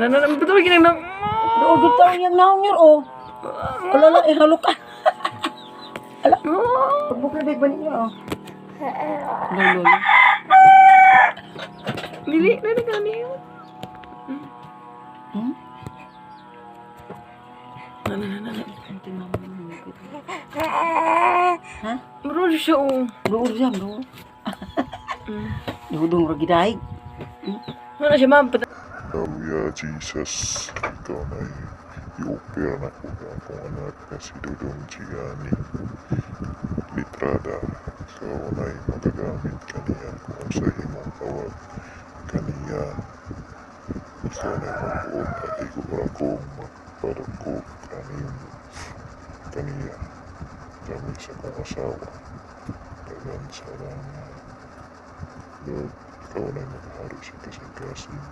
Betul gini nang. Doon kita yang naon yun, oh. Alala, ihalo ka. Ala, pagbukla big ba niya, oh. Lolo. Dili, nani kani yun. Nanti mama nunggu. Hah? Bro siya oh. Doon siya, doon. Doon lagi daig. Mana siya ma'am? Hallelujah, Jesus, ikaw na i-opera na ko ang akong anak na si Dudong Chigani. Litrada, ikaw na magagamit kaniya kung sa imong kawag kaniya. Ikaw na magbuot at igura ko magpadako kaniya. Kami sa kong asawa. Dagan sa langan. Lord, ikaw na maghari sa kasing-kasing.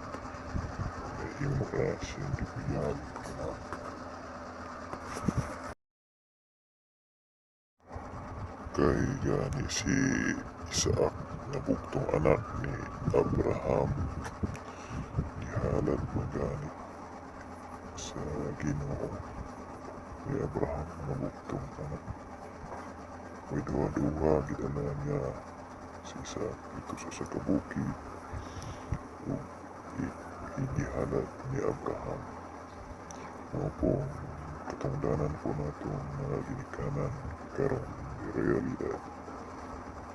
Yung relasyon di biyag kay gani si Isaac na buktong anak ni Abraham ni Halad magani sa Ginoo ni Abraham na buktong anak may duwa-duwa gidala niya si Isaac ito sa kabukid hindi halad ni Abraham. Mga pong katangdanan po natin mga ginikanan karong realidad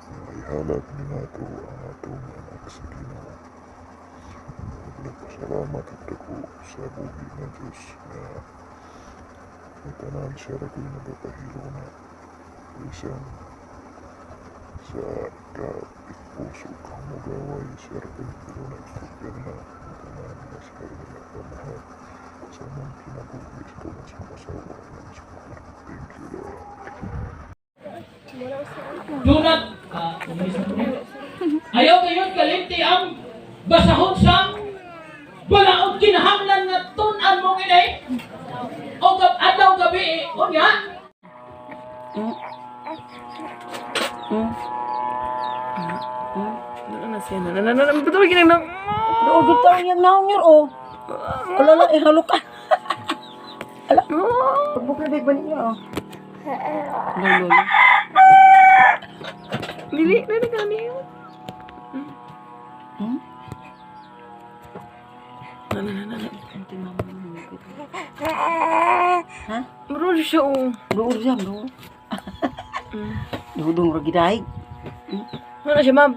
na ihalad ni nato ang atong anak sa Ginoo. Nagpasalamat at ako sa buhi na Diyos na may tanan siya na ko'y nagapahilo na isang sa puso kang magaway siya rin pero nagkupyan na tanan na siya rin nagpamahal sa mga kinabuhi sa tulang sa masawa ng sukar. Thank you, Lord. Dunat ayaw kayon kalimti ang basahon sa wala og kinahanglan nga tun-an mo inay o adlaw gabi o nya Betul gini nang. Doon kita yang naon yun, oh. Alala, ihalo ka. Ala, pagbukla big ba niya, oh. Lolo. Dili, nani kani yun. Nanti mama nunggu. Hah? Bro siya oh. Doon siya, doon. Doon lagi daig. Mana siya ma'am?